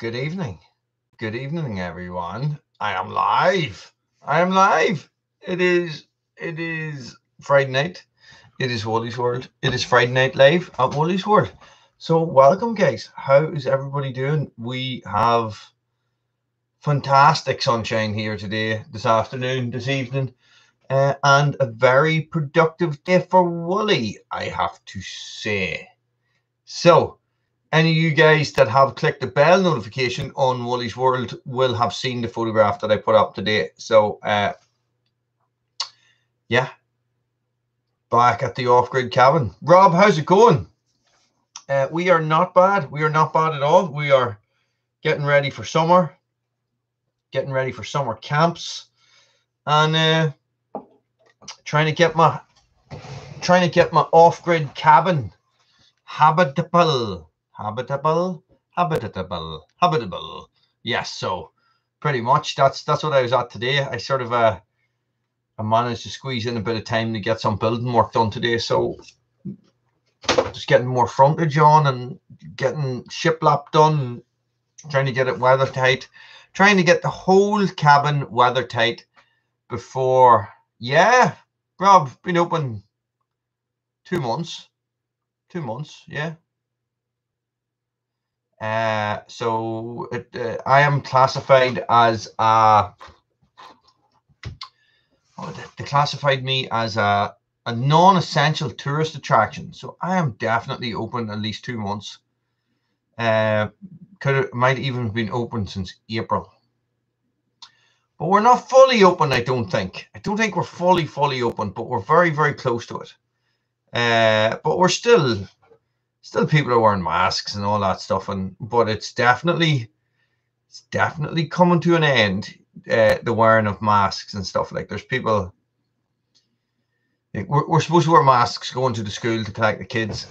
Good evening. Good evening, everyone. I am live. I am live. It is Friday night. It is Woolys World. It is Friday night live at Woolys World. So welcome, guys. How is everybody doing? We have fantastic sunshine here today, this afternoon, this evening, and a very productive day for Woolly, I have to say. So, any of you guys that have clicked the bell notification on Woolys World will have seen the photograph that I put up today. So, yeah, back at the off-grid cabin. Rob, how's it going? We are not bad. We are not bad at all. We are getting ready for summer, getting ready for summer camps, and trying to get my off-grid cabin habitable. Yes, so pretty much that's what I was at today. I sort of I managed to squeeze in a bit of time to get some building work done today, so just getting more frontage on and getting shiplap done, trying to get it weather tight, trying to get the whole cabin weather tight before. Yeah, Rob, been open 2 months. 2 months, yeah. So I am classified as they classified me as a non-essential tourist attraction. So I am definitely open at least 2 months. Might even have been open since April. But we're not fully open, I don't think. I don't think we're fully open, but we're very, very close to it. But we're still people are wearing masks and all that stuff, but it's definitely coming to an end. The wearing of masks and stuff. Like, there's people. Like, we're supposed to wear masks going to the school to collect the kids,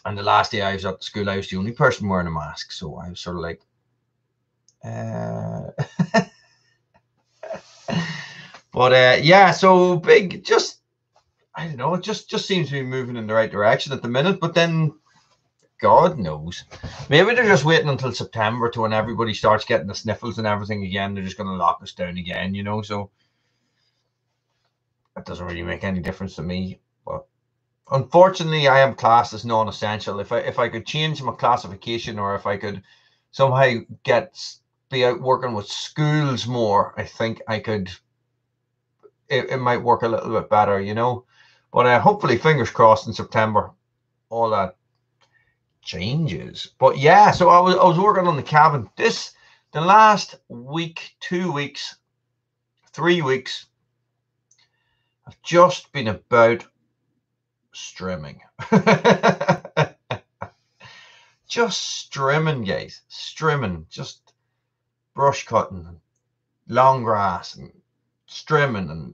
and the last day I was at the school, I was the only person wearing a mask. So I was sort of like, but yeah. So big. Just I don't know. It just seems to be moving in the right direction at the minute, but then, God knows. Maybe they're just waiting until September to when everybody starts getting the sniffles and everything again. They're just going to lock us down again, you know. So that doesn't really make any difference to me. But unfortunately, I am classed as non-essential. If I could change my classification, or if I could somehow be out working with schools more, I think I could. It might work a little bit better, you know. But hopefully, fingers crossed, in September, all that changes. But yeah, so I was working on the cabin the last week, 2 weeks, 3 weeks. I've just been about strimming. Just strimming, guys. Strimming, just brush cutting, long grass, and strimming, and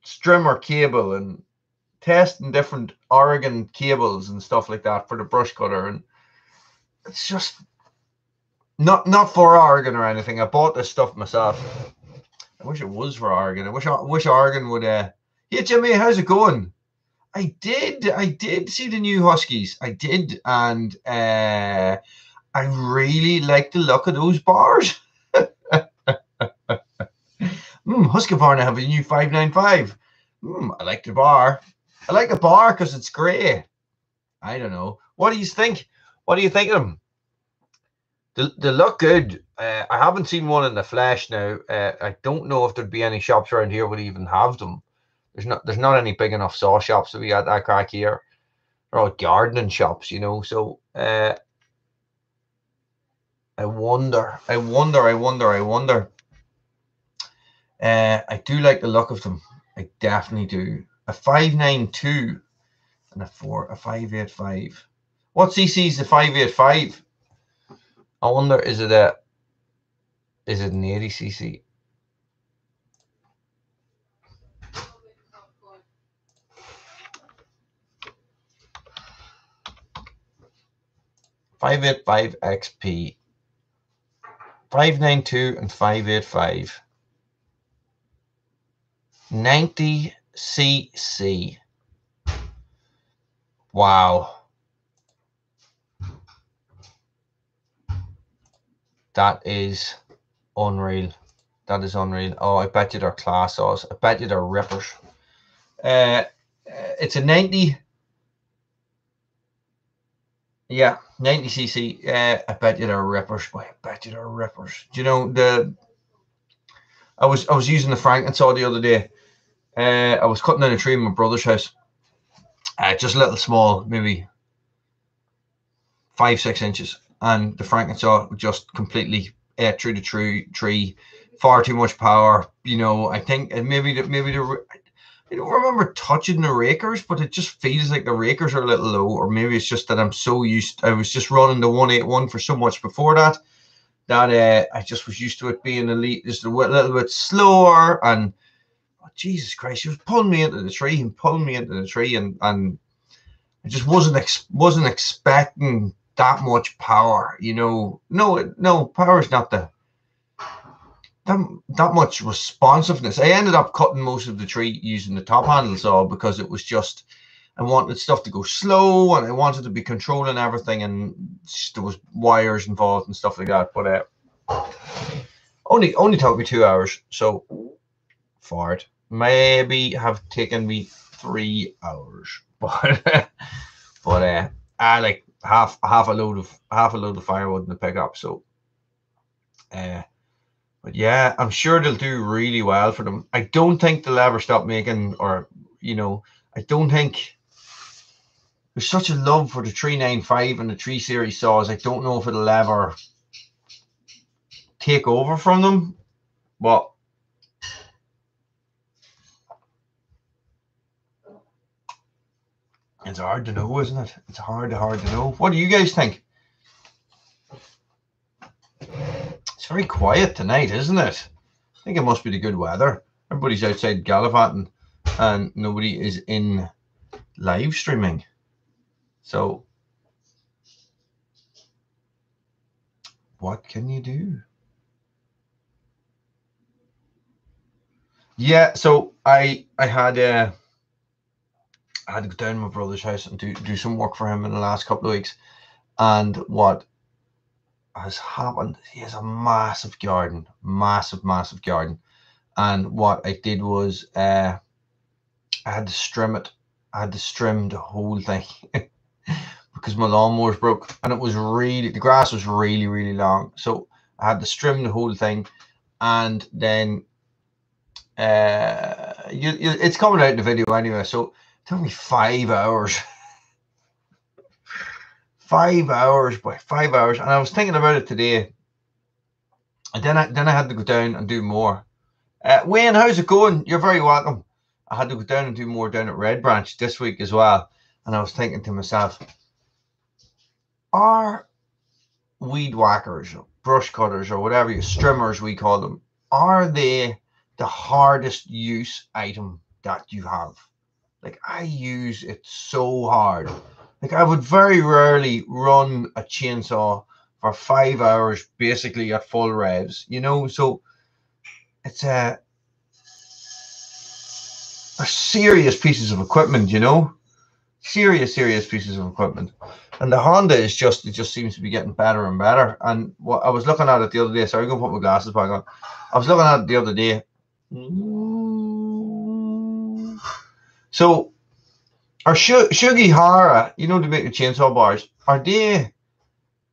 strimmer cable, and testing different Oregon cables and stuff like that for the brush cutter. And it's just not for Oregon or anything. I bought this stuff myself. I wish it was for Oregon. I wish Oregon would. Hey Jimmy, how's it going? I did see the new Huskies. I did, and I really like the look of those bars. Husqvarna have a new 595. I like the bar. I like the bar because it's grey. I don't know. What do you think? What do you think of them? They look good. I haven't seen one in the flesh now. I don't know if there'd be any shops around here would even have them. There's not any big enough saw shops to be at that crack here. They're all gardening shops, you know. So I wonder. I do like the look of them. I definitely do. A 592 and a 585. What cc is the 585? I wonder, is it an 80 cc? .585 XP, 592 and 585, 90 cc. Wow. That is unreal. That is unreal. Oh, I bet you they're class saws. I bet you they're rippers. It's a 90. Yeah, 90cc. I bet you they're rippers. Boy, I bet you they're rippers. Do you know I was using the Franken saw the other day. I was cutting down a tree in my brother's house. Just a little small, maybe 5-6 inches, and the Franken saw just completely ate through the tree. Far too much power. You know, I think, and maybe the I don't remember touching the rakers, but it just feels like the rakers are a little low, or maybe it's just that I'm so used. I was just running the 181 for so much before that I just was used to it being just a little bit slower. And oh, Jesus Christ, she was pulling me into the tree and pulling me into the tree, and I just wasn't expecting that much power. You know, no, power is not that much responsiveness. I ended up cutting most of the tree using the top handle saw because it was just, I wanted stuff to go slow and I wanted to be controlling everything, and there was wires involved and stuff like that. But only took me 2 hours, so for it maybe have taken me 3 hours, but I like half a load of firewood in the pickup. So but yeah, I'm sure they'll do really well for them. I don't think they'll ever stop making, or I don't think there's such a love for the 395 and the 3 Series saws. I don't know if it'll ever take over from them, but it's hard to know, isn't it? It's hard to know. What do you guys think? It's very quiet tonight, isn't it? I think it must be the good weather. Everybody's outside gallivanting and nobody is in live streaming. So what can you do? Yeah, so I had to go down to my brother's house and do some work for him in the last couple of weeks. And what has happened, he has a massive garden. And what I did was I had to trim it. I had to trim the whole thing because my lawnmower's broke, and the grass was really long. So I had to trim the whole thing, and then it's coming out in the video anyway. So it took me 5 hours. 5 hours, boy, 5 hours. And I was thinking about it today, and then I had to go down and do more. Wayne, how's it going? You're very welcome. I had to go down and do more down at Red Branch this week as well. And I was thinking to myself, are weed whackers, or brush cutters, or whatever strimmers we call them, are they the hardest use item that you have? Like, I use it so hard. Like, I would very rarely run a chainsaw for 5 hours basically at full revs, so it's a serious pieces of equipment, serious pieces of equipment. And the Honda it just seems to be getting better and better. And what I was looking at it the other day, sorry, I'm gonna put my glasses back on. I was looking at it the other day. So our Sugihara, to make the chainsaw bars, are they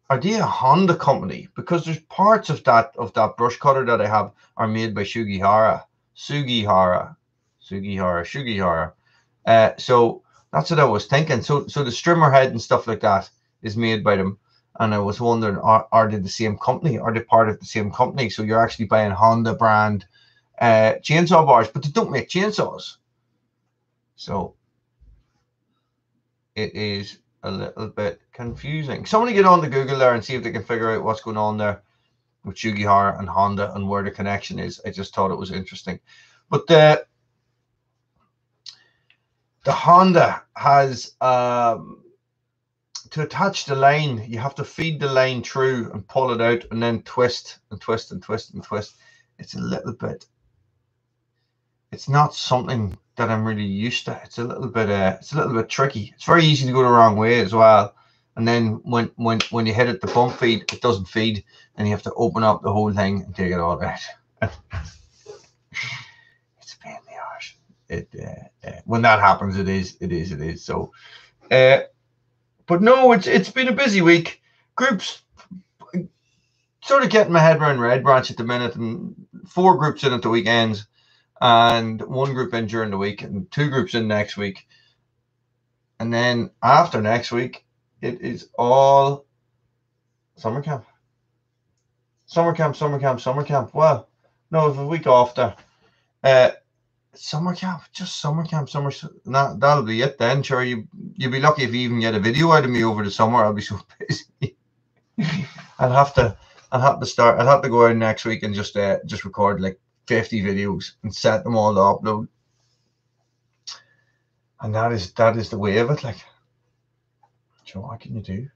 a Honda company? Because there's parts of that brush cutter that I have are made by Sugihara. So that's what I was thinking. So the strimmer head and stuff like that is made by them. And I was wondering, are they the same company? Are they part of the same company? So you're actually buying Honda brand chainsaw bars, but they don't make chainsaws. So it is a little bit confusing. Somebody get on to Google there and see if they can figure out what's going on there with Sugihara and Honda and where the connection is. I just thought it was interesting. But the Honda has to attach the line, you have to feed the line through and pull it out and then twist and twist and twist and twist. It's a little bit, it's not something that I'm really used to. It's a little bit tricky. It's very easy to go the wrong way as well. And then when you hit it, the pump feed, it doesn't feed, and you have to open up the whole thing and take it all out. It's a pain in the arse. When that happens, it is. So, but no, it's been a busy week. Groups, sort of getting my head around Red Branch at the minute, and 4 groups in at the weekends, and 1 group in during the week, and 2 groups in next week. And then after next week, it is all summer camp. Summer camp. Well, no, I have a week off there. Summer camp, just summer camp. That'll be it then. Sure, you'll be lucky if you even get a video out of me over the summer. I'll be so busy. I'll have to go out next week and just record like 50 videos and set them all to upload. And that is the way of it. Like, Joe, what can you do?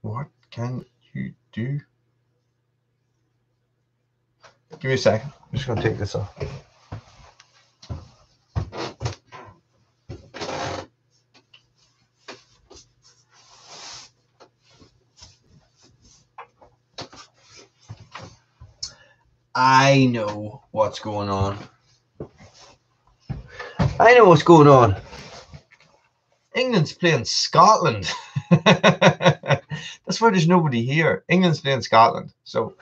What can you do? Give me a second. I'm just going to take this off. I know what's going on. England's playing Scotland. That's why there's nobody here. England's playing Scotland. So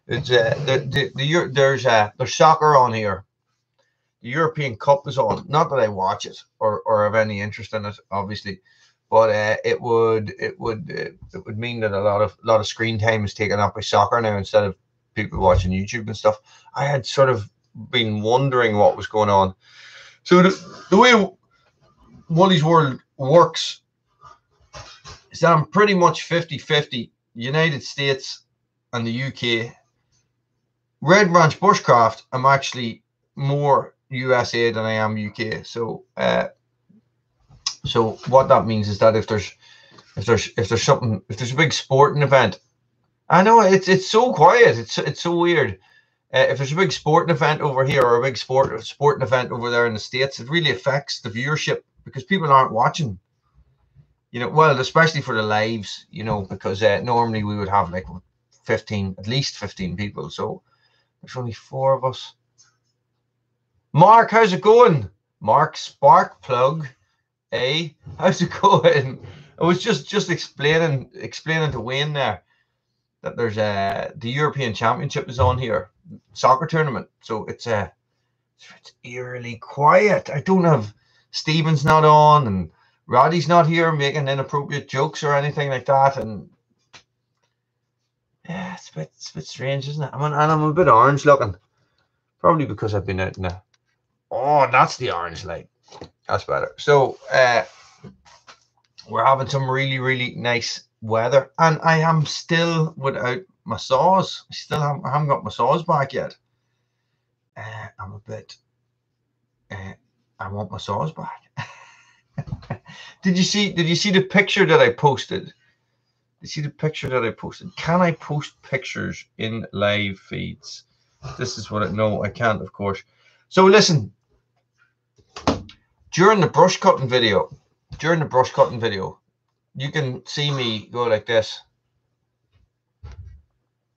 it's there's soccer on here. The European Cup is on. Not that I watch it or have any interest in it, obviously, but it would mean that a lot of screen time is taken up by soccer now instead of people watching YouTube and stuff. I had sort of been wondering what was going on. So the way Woolys World works is that I'm pretty much 50-50 United States and the UK. Red Branch Bushcraft, I'm actually more USA than I am UK. So so what that means is that if there's a big sporting event, I know it's so quiet, it's so weird. If there's a big sporting event over here or a big sporting event over there in the States, it really affects the viewership because people aren't watching. You know, well, especially for the lives, you know, because normally we would have like at least 15 people. So there's only 4 of us. Mark, how's it going? Mark Sparkplug, hey, how's it going? I was just explaining to Wayne there that there's the European Championship is on here, soccer tournament. So it's eerily quiet. I don't have Stephen's not on and Roddy's not here making inappropriate jokes or anything like that. And yeah, it's a bit strange, isn't it? I'm a bit orange looking, probably because I've been out in the. Oh, that's the orange light. That's better. So we're having some really, really nice weather, and I am still without my saws. I haven't got my saws back yet. I'm a bit. I want my saws back. Did you see the picture that I posted? Did you see the picture that I posted? Can I post pictures in live feeds? This is what no, I can't, of course. So listen. During the brush cutting video, you can see me go like this.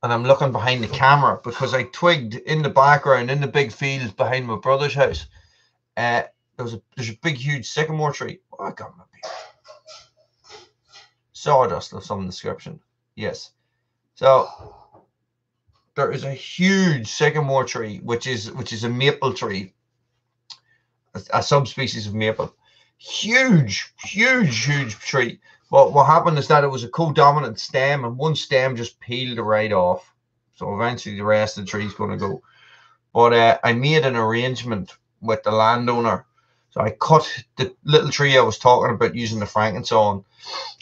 And I'm looking behind the camera because I twigged in the background, in the big field behind my brother's house. There's a big, huge sycamore tree. Oh, I got my beard. Sawdust of some description. Yes. So there is a huge sycamore tree, which is a maple tree. A subspecies of maple. Huge tree. But what happened is that it was a co-dominant stem, and one stem just peeled right off. So eventually the rest of the tree's going to go. But I made an arrangement with the landowner. So I cut the little tree I was talking about using the Frankensaw.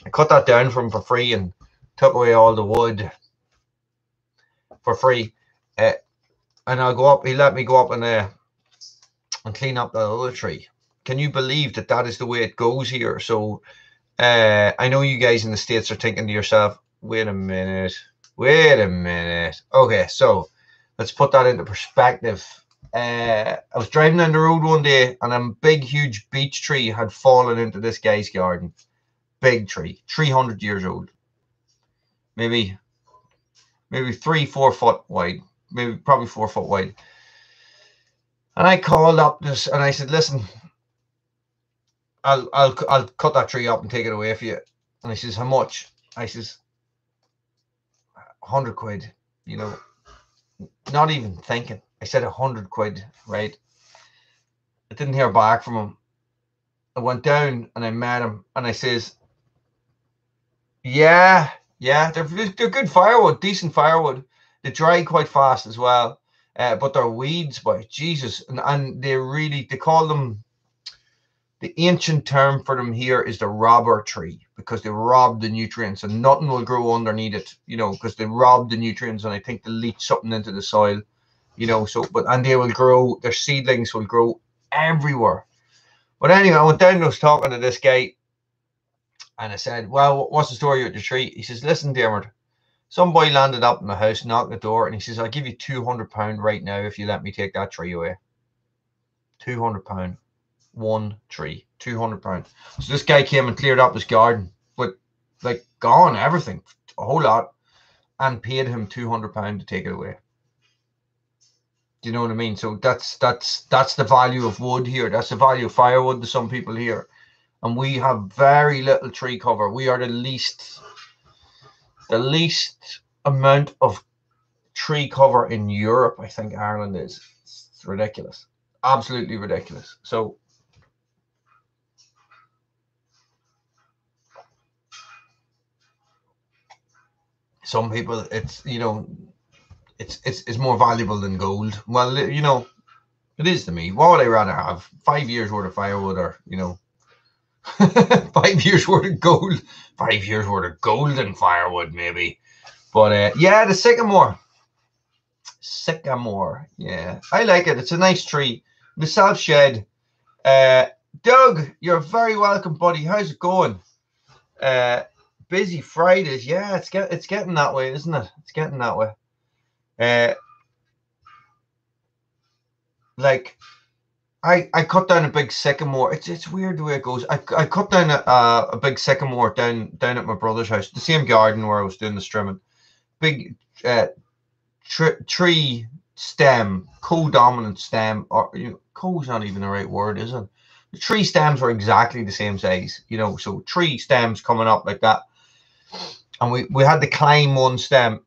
I cut that down for him for free and took away all the wood for free. And I'll go up. He let me go up and clean up that other tree. Can you believe that is the way it goes here? So I know you guys in the States are thinking to yourself, wait a minute. Okay, so let's put that into perspective. I was driving down the road one day and a big, huge beech tree had fallen into this guy's garden. big tree, 300 years old, maybe 3-4 foot wide, maybe probably 4 foot wide. And I called up this and I said, listen, I'll cut that tree up and take it away for you. And he says, how much? I says, 100 quid, you know, not even thinking. I said 100 quid, right? I didn't hear back from him. I went down and I met him and I says, yeah, they're good firewood, decent firewood. They dry quite fast as well, but they're weeds, by Jesus. And they call them, the ancient term for them here is the robber tree, because they rob the nutrients and nothing will grow underneath it, you know, because they rob the nutrients and I think they leach something into the soil, you know. So, and they will grow, their seedlings will grow everywhere. But anyway, I went down and I was talking to this guy and I said, well, what's the story with the tree? He says, listen, Dermot, some boy landed up in the house, knocked the door, and he says, I'll give you £200 right now if you let me take that tree away. £200. One tree, £200. So this guy came and cleared up his garden, but like gone everything, a whole lot, and paid him £200 to take it away. Do you know what I mean? So that's the value of wood here. That's the value of firewood to some people here. And we have very little tree cover. We are the least amount of tree cover in Europe. I think Ireland is. It's ridiculous, absolutely ridiculous. So some people, it's, you know, it's more valuable than gold. Well, you know, it is to me. What would I rather have? 5 years worth of firewood, or, you know, 5 years worth of gold? 5 years worth of golden firewood, maybe. But yeah, the sycamore. Yeah, I like it. It's a nice tree. The self shed. Doug, you're very welcome, buddy. How's it going? Busy Fridays. Yeah, it's getting that way, isn't it? It's getting that way. Like I cut down a big sycamore. It's weird the way it goes. I cut down a big sycamore down at my brother's house, the same garden where I was doing the trimming. Big tree stem, co-dominant stem, or, you know, co-is not even the right word, is it? The tree stems were exactly the same size, you know. So tree stems coming up like that, and we had to climb one stem.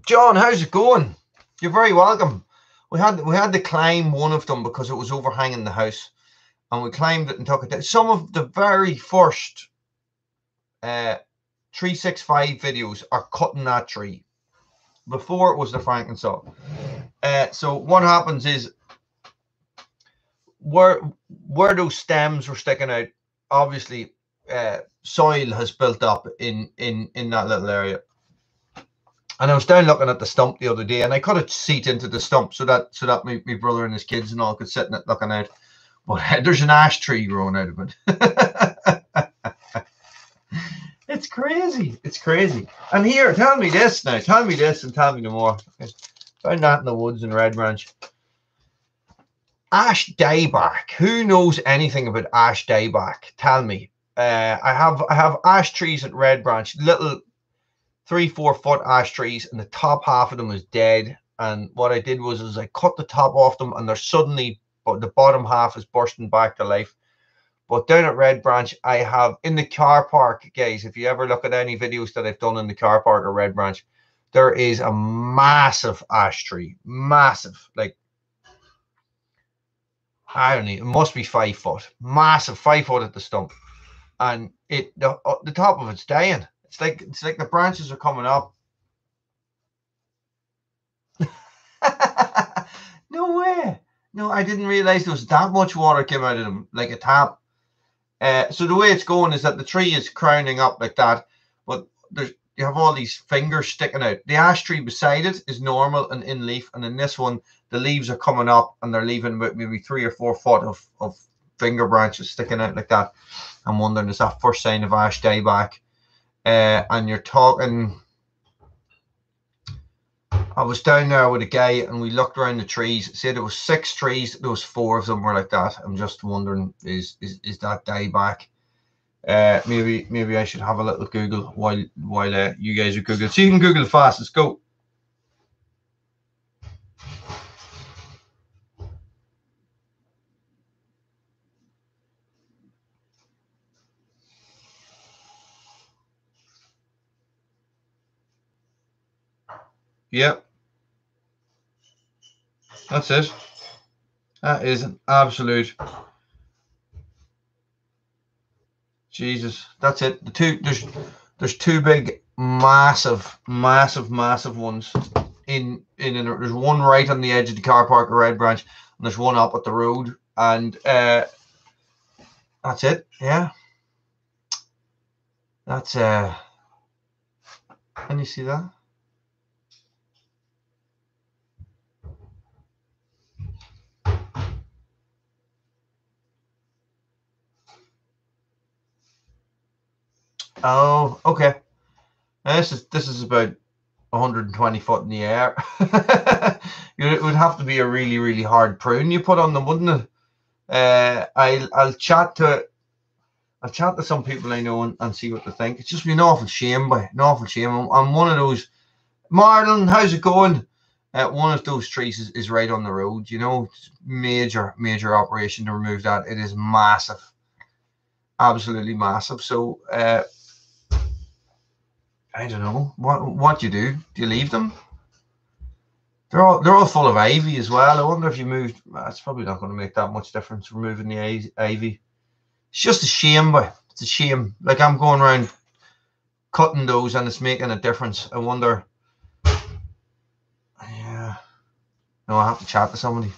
John, how's it going? You're very welcome. We had to climb one of them because it was overhanging the house, and we climbed it and took it down. Some of the very first 365 videos are cutting that tree. Before it was the Frankensaw. So what happens is, where those stems were sticking out, obviously soil has built up in that little area. And I was down looking at the stump the other day, and I cut a seat into the stump so that my brother and his kids and all could sit in it looking out. But there's an ash tree growing out of it. It's crazy. It's crazy. And here, tell me this now. Tell me this and tell me no more. Found that in the woods in Red Branch. Ash dieback. Who knows anything about ash dieback? Tell me. I have ash trees at Red Branch, little 3-4 foot ash trees, and the top half of them is dead. And what I did was I cut the top off them, and they're suddenly, but the bottom half is bursting back to life. But down at Red Branch, I have in the car park, guys, if you ever look at any videos that I've done in the car park at Red Branch, there is a massive ash tree. Massive. Like, I don't know, it must be 5 foot. Massive, 5 foot at the stump. And the top of it's dying. It's like the branches are coming up. No way. No, I didn't realize there was that much water came out of them, like a tap. So the way it's going is that the tree is crowning up like that, but you have all these fingers sticking out. The ash tree beside it is normal and in leaf, and in this one, the leaves are coming up and they're leaving about maybe 3 or 4 foot of finger branches sticking out like that. I'm wondering, is that first sign of ash dieback? And you're talking, I was down there with a guy and we looked around the trees. It said there was 6 trees. There was 4 of them were like that. I'm just wondering, is that dieback? Maybe I should have a little Google while you guys are Google. So you can Google fast. Let's go. Yep, that's it. That is an absolute Jesus. That's it. There's two big massive ones in there's one right on the edge of the car park at Red Branch, and there's one up at the road, and that's it. Yeah, that's can you see that? Oh, okay. This is about 120 foot in the air. It would have to be a really hard prune you put on them, wouldn't it? I'll chat to some people I know and see what they think. It's just an awful shame, an awful shame. I'm one of those. Marlon, how's it going? One of those trees is right on the road. You know, major operation to remove that. It is massive, absolutely massive. So I don't know what you do. Do you leave them? They're all full of ivy as well. I wonder if you moved. It's probably not going to make that much difference removing the ivy. It's just a shame, boy. It's a shame. Like I'm going around cutting those and it's making a difference. I wonder. Yeah. No, I have to chat to somebody.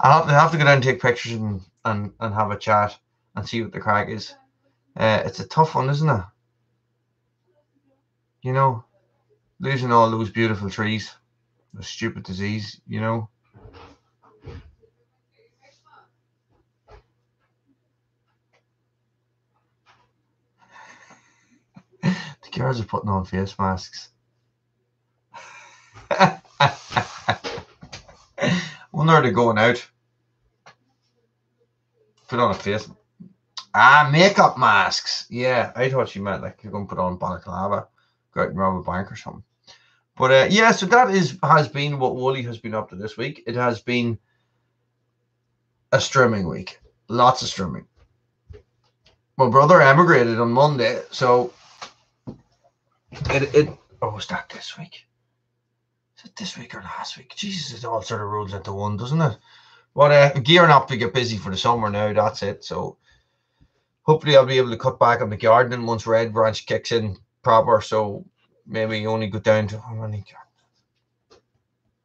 I have to go down and take pictures and have a chat and see what the crack is. It's a tough one, isn't it? You know, losing all those beautiful trees. A stupid disease, you know. The girls are putting on face masks. Wonder are they going out? Put on a face. Makeup masks. Yeah, I thought she meant like you're going to put on balaclava, go out and rob a bank or something. But yeah, so that has been what Woolly has been up to this week. It has been a streaming week. Lots of streaming. My brother emigrated on Monday, so was that this week? Is it this week or last week? Jesus, it all sort of rolls into one, doesn't it? But gearing up to get busy for the summer now, that's it. So hopefully I'll be able to cut back on the gardening once Red Branch kicks in proper. So maybe only go down to how many?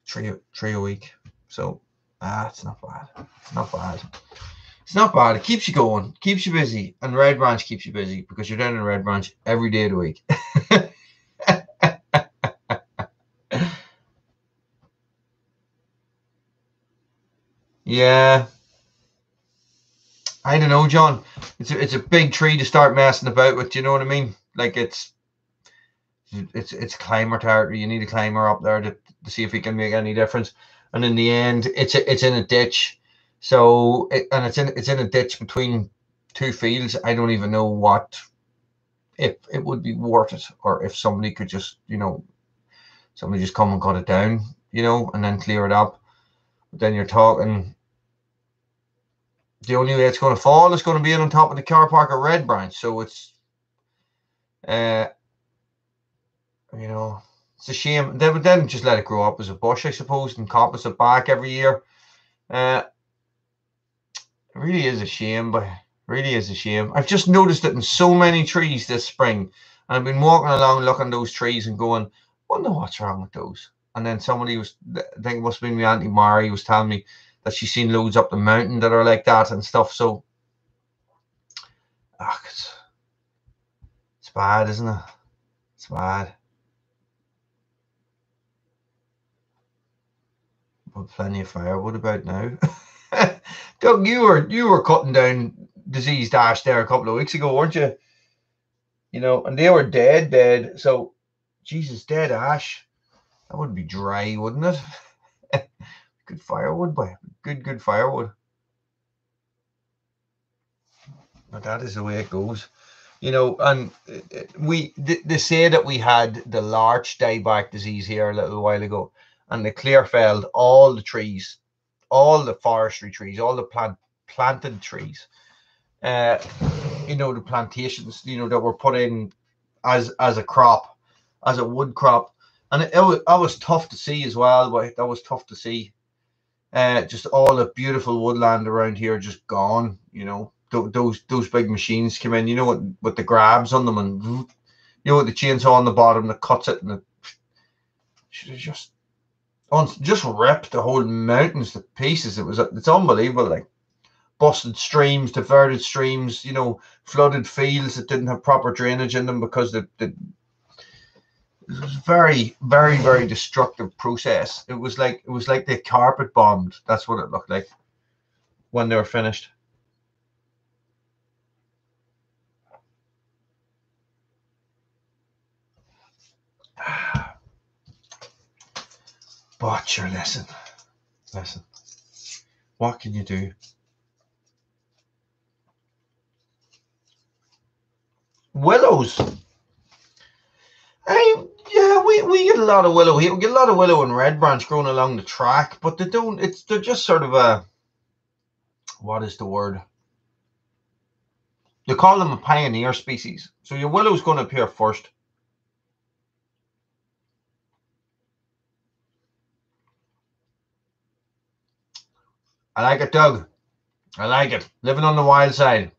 Three a week. So it's not bad. It's not bad. It's not bad. It keeps you going, keeps you busy, and Red Branch keeps you busy because you're down in Red Branch every day of the week. Yeah, I don't know, John. It's a big tree to start messing about with. You know what I mean? Like it's climber territory. You need a climber up there to see if he can make any difference. And in the end, it's in a ditch. So it's in a ditch between two fields. I don't even know what if it would be worth it, or if somebody could just somebody just come and cut it down, and then clear it up. But then you're talking. The only way it's going to fall is going to be on top of the car park at Red Branch. So it's, it's a shame. They would then just let it grow up as a bush, I suppose, and coppice it back every year. It really is a shame, but really is a shame. I've just noticed it in so many trees this spring, and I've been walking along looking at those trees and going, wonder what's wrong with those. And then somebody I think it must have been my Auntie Mary, was telling me that she's seen loads up the mountain that are like that and stuff. So, it's bad, isn't it? It's bad. But plenty of firewood about now. Doug, you were cutting down diseased ash there a couple of weeks ago, weren't you? And they were dead. So, Jesus, dead ash. That would be dry, wouldn't it? Good firewood, boy. Good firewood. But that is the way it goes. You know, and they say that we had the larch dieback disease here a little while ago, and the clear felled all the trees, all the forestry trees, all the planted trees. You know, the plantations, you know, that were put in as a crop, as a wood crop, and that was tough to see as well. But that was tough to see. Just all the beautiful woodland around here just gone. You know, those big machines come in. You know what, with the grabs on them, and you know, with the chainsaw on the bottom that cuts it, and it just ripped the whole mountains to pieces. It's unbelievable. Like, busted streams, diverted streams, you know, flooded fields that didn't have proper drainage in them because it was a very, very, very destructive process. It was like they carpet bombed. That's what it looked like when they were finished. But sure, listen. What can you do? Willows. Yeah, we get a lot of willow here. We get a lot of willow and red branch growing along the track, but they're just sort of a, what is the word? They call them a pioneer species. So your willow's going to appear first. I like it, Doug. I like it. Living on the wild side.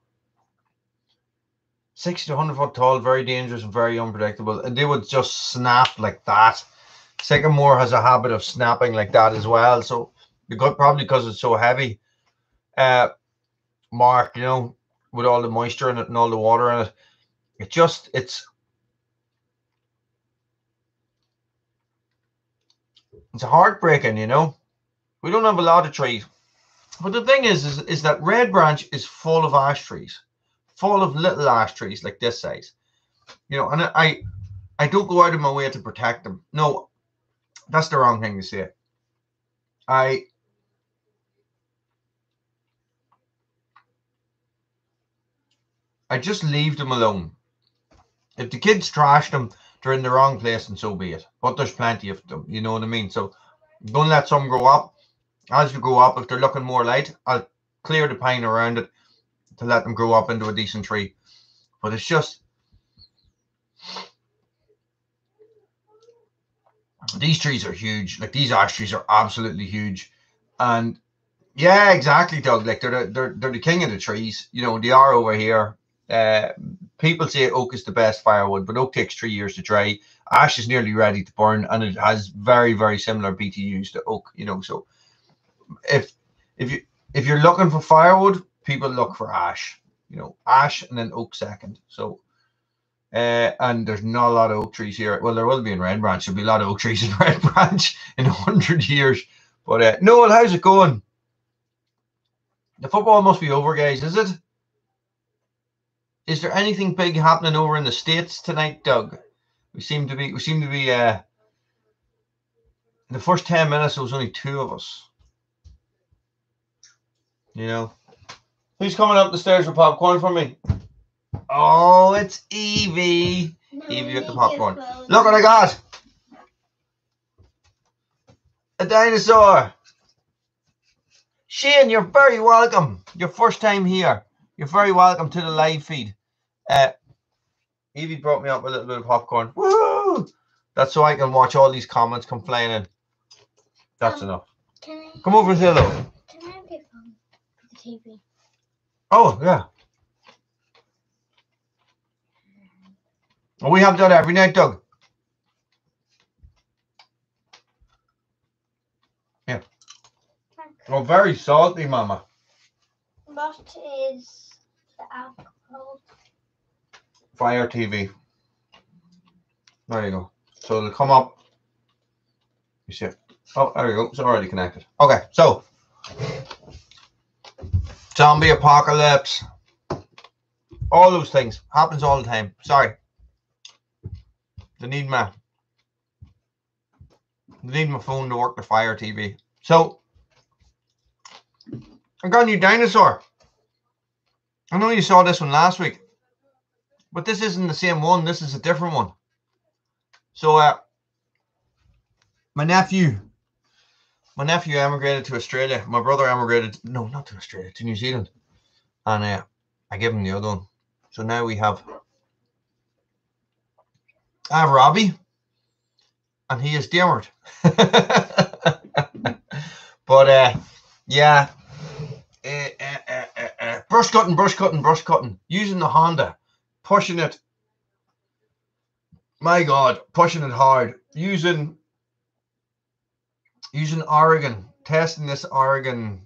60 to 100 foot tall, very dangerous and very unpredictable. And they would just snap like that. Sycamore has a habit of snapping like that as well. So probably because it's so heavy. Mark, you know, with all the moisture in it and all the water in it, it's heartbreaking, you know. We don't have a lot of trees. But the thing is that Red Branch is full of ash trees, full of little ash trees like this size, you know. And I don't go out of my way to protect them. No, that's the wrong thing to say. I just leave them alone. If the kids trash them, they're in the wrong place, and so be it. But there's plenty of them, you know what I mean. So don't let some grow up. As they grow up, if they're looking more light, I'll clear the pine around it to let them grow up into a decent tree. But it's just, these trees are huge. Like, these ash trees are absolutely huge. And yeah, exactly, Doug. Like, they're the king of the trees. You know, they are over here. People say oak is the best firewood, but oak takes 3 years to dry. Ash is nearly ready to burn, and it has very, very similar BTUs to oak. You know, so if you're looking for firewood, people look for ash. You know, ash and then oak second. So, and there's not a lot of oak trees here. Well, there will be in Red Branch. There'll be a lot of oak trees in Red Branch in 100 years. But Noel, how's it going? The football must be over, guys. Is it? Is there anything big happening over in the States tonight, Doug? We seem to be. In the first 10 minutes, there was only 2 of us. You know, who's coming up the stairs with popcorn for me? Oh, it's Evie. Evie with the popcorn. Look what I got. A dinosaur. Shane, you're very welcome. Your first time here. You're very welcome to the live feed. Evie brought me up a little bit of popcorn. Woo! That's so I can watch all these comments come flying in. That's enough. Come over and say hello. Can I have your phone for the TV? Oh, yeah. Well, we have that every night, Doug. Yeah. Oh, very salty, Mama. What is the alcohol? Fire TV. There you go. So it'll come up. You see it? Oh, there you go. It's already connected. Okay, so zombie apocalypse. All those things. Happens all the time. Sorry. They need my phone to work the Fire TV. So I got a new dinosaur. I know you saw this one last week, but this isn't the same one. This is a different one. So my nephew emigrated to Australia. My brother emigrated, no, not to Australia, to New Zealand. And I gave him the other one. So now I have Robbie, and he is Dermot. But yeah, brush cutting. Using the Honda, pushing it. My God, pushing it hard. Using Oregon, testing this Oregon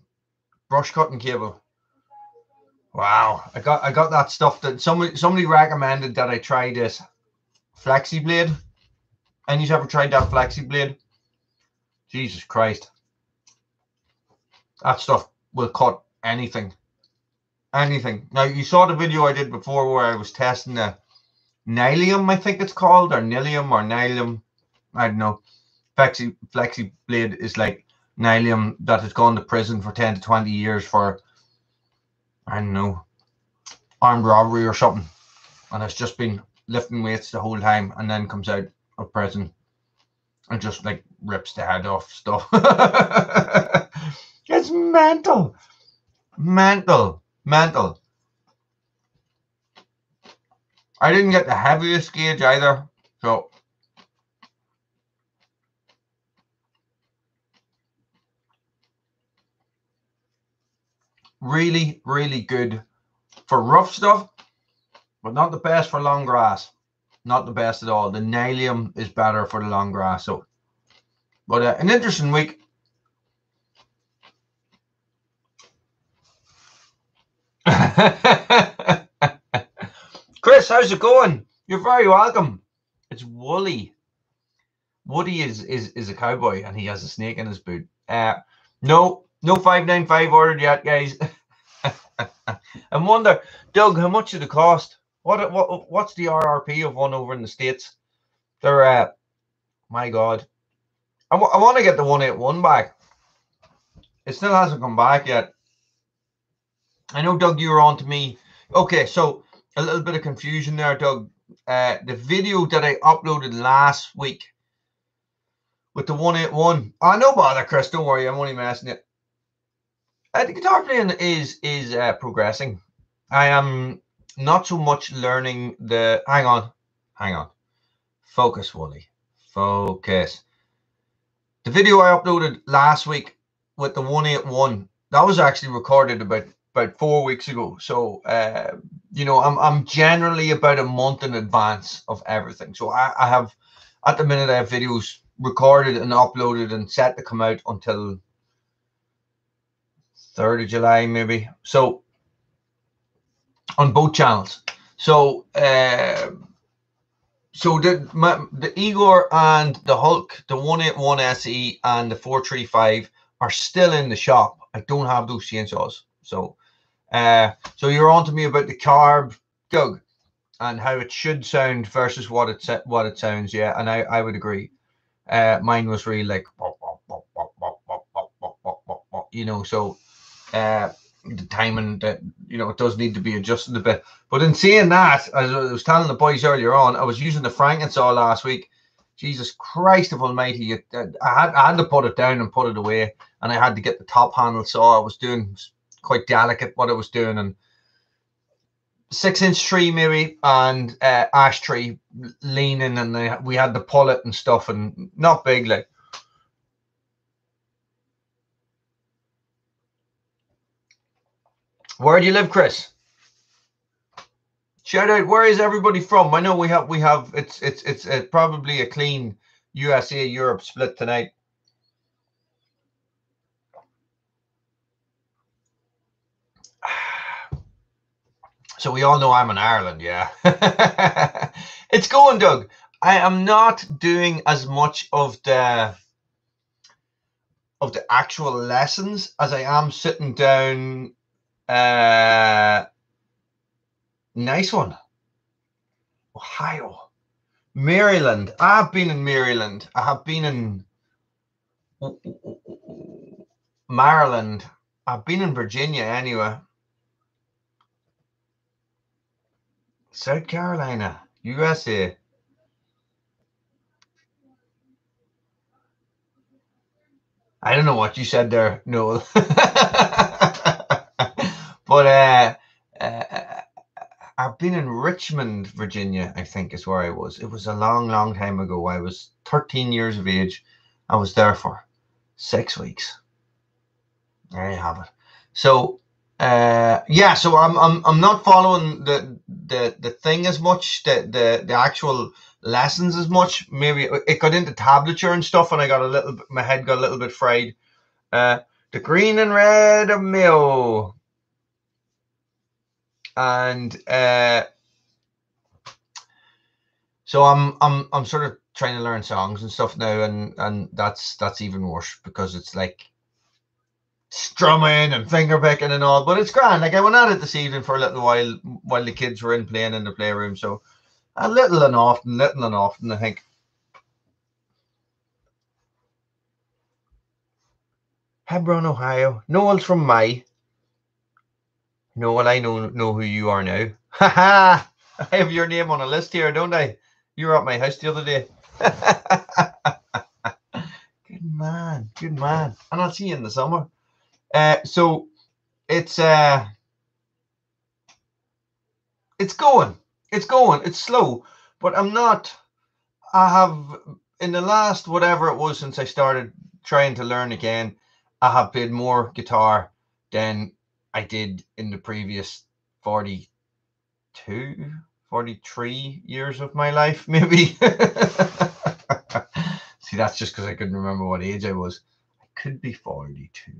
brush cutting cable. Wow, I got that stuff that somebody recommended that I try this Flexi Blade. And you've ever tried that Flexi Blade? Jesus Christ, that stuff will cut anything. Now you saw the video I did before where I was testing the Nylium, I think it's called, or Nylium or Nylium. I don't know. Flexi Blade is like Nylium that has gone to prison for 10 to 20 years for, I don't know, armed robbery or something, and has just been lifting weights the whole time, and then comes out of prison and just like rips the head off stuff. It's mental. I didn't get the heaviest gauge either, so really, really good for rough stuff, but not the best for long grass. Not the best at all. The Nylium is better for the long grass. So, but an interesting week. Chris, how's it going? You're very welcome. It's Woolly. Woody is a cowboy, and he has a snake in his boot. No 595 ordered yet, guys. I wonder, Doug, how much did it cost? What's the RRP of one over in the States? They're my God, I want to get the 181 back. It still hasn't come back yet. I know, Doug, you were on to me. Okay, so a little bit of confusion there, Doug. The video that I uploaded last week with the 181. Oh, no bother, Chris. Don't worry. I'm only messing it. The guitar playing is progressing. I am not so much learning the... Hang on. Focus, Wooly. Focus. The video I uploaded last week with the 181, that was actually recorded about 4 weeks ago. So, I'm generally about a month in advance of everything. So I have, at the minute, I have videos recorded and uploaded and set to come out until 3rd of July, maybe. So, on both channels. So, the Igor and the Hulk, the 181 SE and the 435 are still in the shop. I don't have those chainsaws. So you're on to me about the carb, Doug, and how it should sound versus what it sounds. Yeah, and I would agree. Mine was really like, so the timing that, it does need to be adjusted a bit. But in saying that, as I was telling the boys earlier on, I was using the Frankensaw last week. Jesus Christ of Almighty! I had to put it down and put it away, and I had to get the top handle saw. I was doing quite delicate what I was doing, and 6-inch tree maybe, and ash tree leaning, and we had to pull it and stuff, and not big like. Where do you live, Chris? Shout out. Where is everybody from? I know we have. It's probably a clean USA Europe split tonight. So we all know I'm in Ireland, yeah. It's going, Doug. I am not doing as much of the actual lessons as I am sitting down. Nice one. Ohio. Maryland. I've been in Maryland. I have been in Maryland. I've been in Virginia anyway. South Carolina, USA. I don't know what you said there, Noel. But I've been in Richmond, Virginia, I think is where I was. It was a long, long time ago. I was 13 years of age. I was there for 6 weeks. There you have it. So yeah, so I'm not following the thing as much, the actual lessons as much. Maybe it got into tablature and stuff, and I got a little, my head got a little bit fried. Uh, the green and red of Mayo, and so I'm sort of trying to learn songs and stuff now, and that's even worse because it's like strumming and finger picking and all, but it's grand. Like I went at it this evening for a little while the kids were in playing in the playroom, so a little and often, I think. Hebron, Ohio. Noel's from May. Noel, I know who you are now. Ha ha! I have your name on a list here, don't I? You were at my house the other day. Good man, good man. And I'll see you in the summer. So it's going. It's slow, but I'm not. I have, in the last whatever it was since I started trying to learn again, I have played more guitar than I did in the previous 42, 43 years of my life, maybe. See, that's just because I couldn't remember what age I was. I could be 42.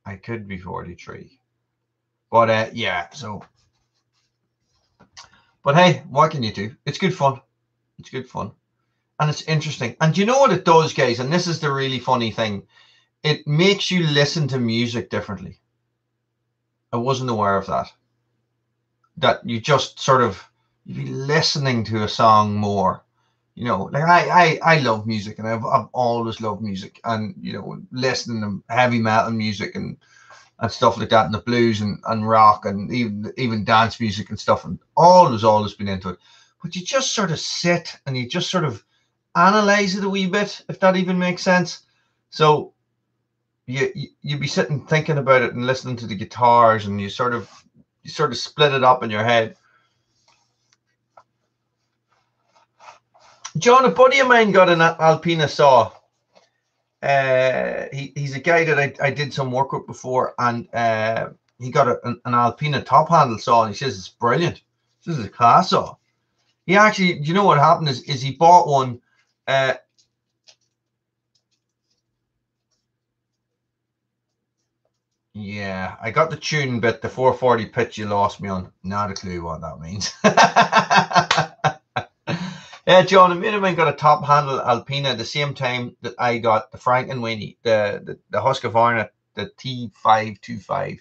I could be 43. But yeah, so. But hey, what can you do? It's good fun. It's good fun. And it's interesting. And do you know what it does, guys? And this is the really funny thing. It makes you listen to music differently. I wasn't aware of that. That you just sort of, you'd be listening to a song more. You know, like I love music, and I've always loved music, and you know, listening to heavy metal music and stuff like that, and the blues and rock and even dance music and stuff, and always been into it. But you just sort of sit and you just sort of analyze it a wee bit, if that even makes sense. So you'd be sitting thinking about it and listening to the guitars, and you sort of split it up in your head. John, a buddy of mine got an Alpina saw. He's a guy that I did some work with before, and he got an Alpina top handle saw, and he says it's brilliant. This is a class saw. He actually, you know what happened is he bought one. Yeah, I got the tune bit, the 440 pitch you lost me on. Not a clue what that means. Yeah, John, a mate of mine got a top handle Alpina at the same time that I got the Frankenweenie, the Husqvarna, the T525.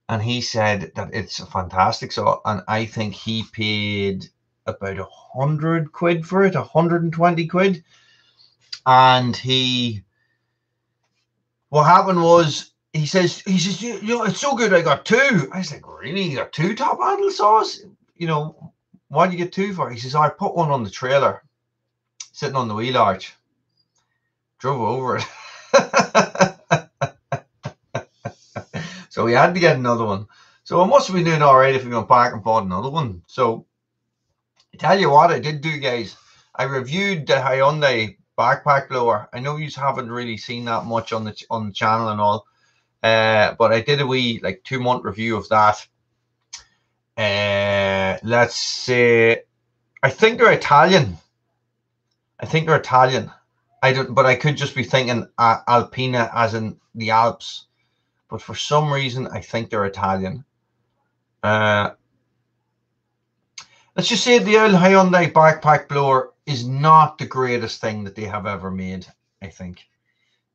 And he said that it's a fantastic saw, and I think he paid about 100 quid for it, 120 quid. And what happened was, he says, you know, it's so good I got two. I was like, really? You got two top handle saws? You know, what do you get two for? He says, I put one on the trailer, sitting on the wheel arch. Drove over it. So we had to get another one. So I must have been doing all right if we went back and bought another one. So I tell you what I did do, guys. I reviewed the Hyundai backpack blower. I know you haven't really seen that much on the channel and all. But I did a wee 2-month review of that. Let's say, I think they're Italian. But I could just be thinking Alpina as in the Alps. But for some reason, I think they're Italian. Let's just say the old Hyundai backpack blower is not the greatest thing that they have ever made, I think.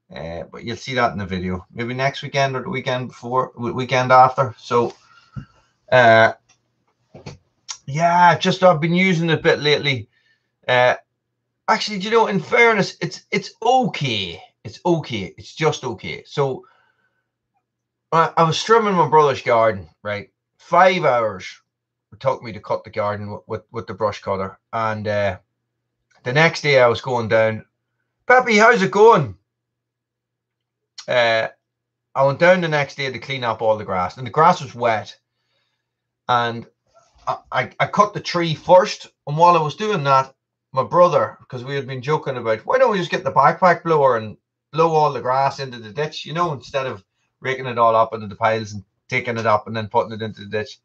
But you'll see that in the video, maybe next weekend or the weekend before, weekend after. So yeah, just I've been using it a bit lately. Actually, you know, in fairness, it's okay. It's okay. It's just okay. So I was trimming my brother's garden, right? 5 hours took me to cut the garden with the brush cutter. And the next day I was going down. Peppy, how's it going? I went down the next day to clean up all the grass, and the grass was wet. And I cut the tree first, and while I was doing that, my brother, because we had been joking about, why don't we just get the backpack blower and blow all the grass into the ditch, you know, instead of raking it all up into the piles and taking it up and then putting it into the ditch.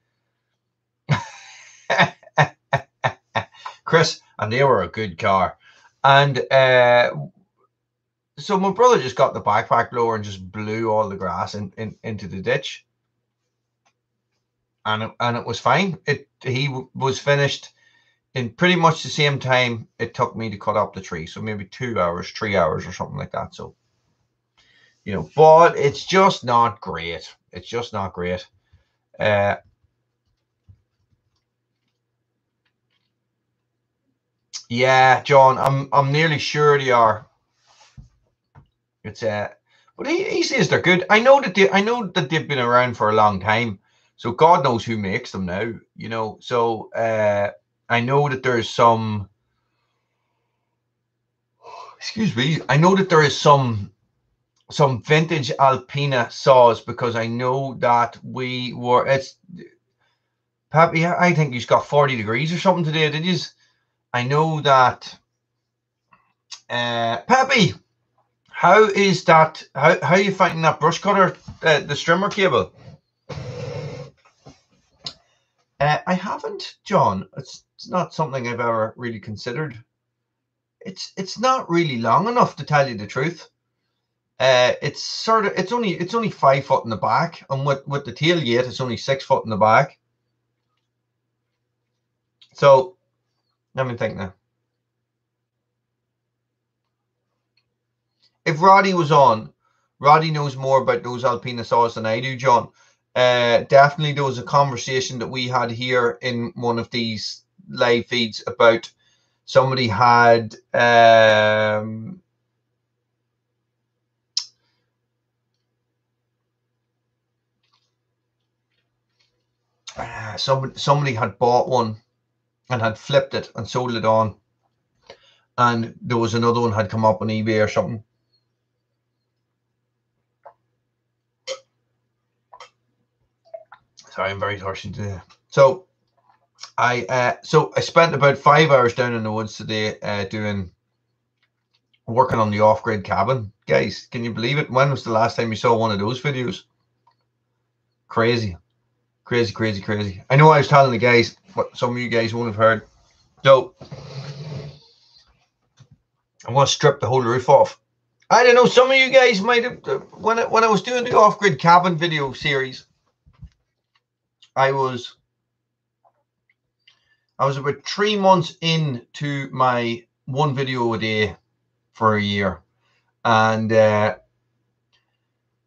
Chris, and they were a good car. And so my brother just got the backpack blower and just blew all the grass into the ditch. And it was fine. He was finished in pretty much the same time it took me to cut up the tree. So maybe 2 hours, 3 hours or something like that. So, you know, but it's just not great. It's just not great. Yeah, John, I'm nearly sure they are. It's but he says they're good. I know that they've been around for a long time. So God knows who makes them now, you know. So I know that there's some. Excuse me. I know that there is some vintage Alpina saws, because I know that it's Pappy. I think he's got 40 degrees or something today. Did you? I know that. Pappy, how is that? How are you finding that brush cutter, the strimmer cable? I haven't, John. It's not something I've ever really considered. It's not really long enough, to tell you the truth. It's only 5 foot in the back, and with the tailgate, it's only 6 foot in the back. So let me think now. If Roddy was on, Roddy knows more about those Alpina saws than I do, John. Definitely there was a conversation that we had here in one of these live feeds about somebody had somebody had bought one and had flipped it and sold it on, and there was another one had come up on eBay or something. Sorry, I'm very thirsty today. So I spent about 5 hours down in the woods today working on the off-grid cabin. Guys, can you believe it? When was the last time you saw one of those videos? Crazy. I know I was telling the guys, but some of you guys won't have heard. So I'm going to strip the whole roof off. I don't know, some of you guys might have, when I was doing the off-grid cabin video series, I was about 3 months into my one video a day for a year. And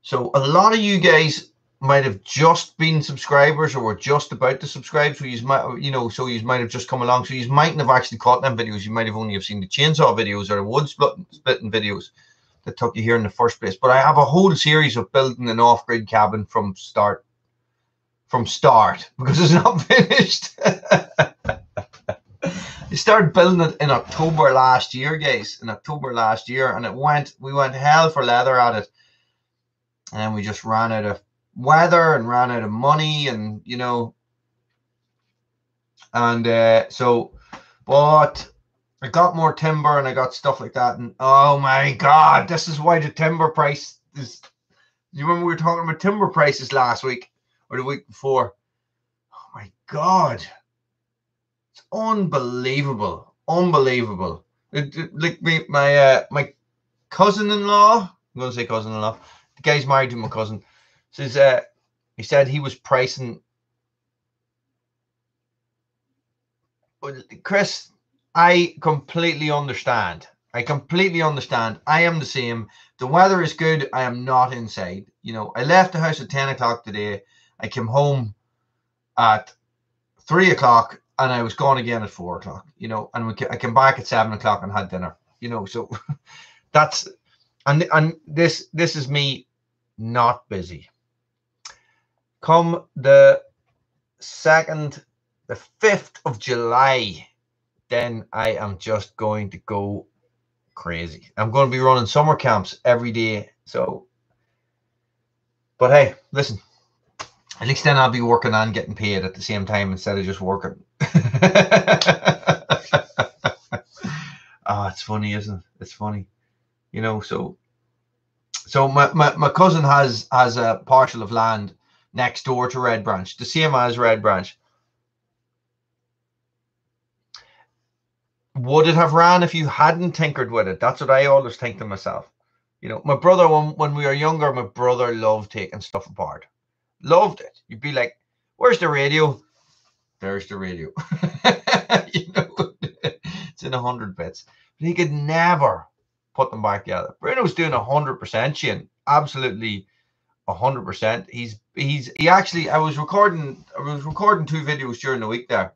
so a lot of you guys might have just been subscribers or were just about to subscribe. So you might, you know, so you might have just come along. So you mightn't have actually caught them videos. You might have only have seen the chainsaw videos or the wood splitting videos that took you here in the first place. But I have a whole series of building an off-grid cabin from start, because it's not finished. I started building it in October last year, guys. In October last year, and we went hell for leather at it, and we just ran out of weather and ran out of money, and you know, and so, but I got more timber and I got stuff like that, and oh my God, this is why the timber price is. You remember we were talking about timber prices last week or the week before? Oh my God. Unbelievable. Like my cousin-in-law, I'm gonna say cousin-in-law, the guy's married to my cousin, says he said he was pricing. Chris, I completely understand. I am the same. The weather is good. I am not inside. You know, I left the house at 10 o'clock today. I came home at 3 o'clock, and I was gone again at 4 o'clock, you know, and I came back at 7 o'clock and had dinner, you know, so that's, and this is me not busy. Come the 2nd the 5th of July, then I am just going to go crazy. I'm going to be running summer camps every day. So, but hey, listen, at least then I'll be working on getting paid at the same time instead of just working. Oh, it's funny, isn't it? It's funny, you know. So my cousin has a parcel of land next door to Red Branch, the same as Red Branch. Would it have ran if you hadn't tinkered with it? That's what I always think to myself. You know, my brother, when we were younger, my brother loved taking stuff apart. Loved it. You'd be like, where's the radio? There's the radio. You know, it's in 100 bits. But he could never put them back together. Bruno's doing 100%, Shane. Absolutely 100%. He actually, I was recording 2 videos during the week there.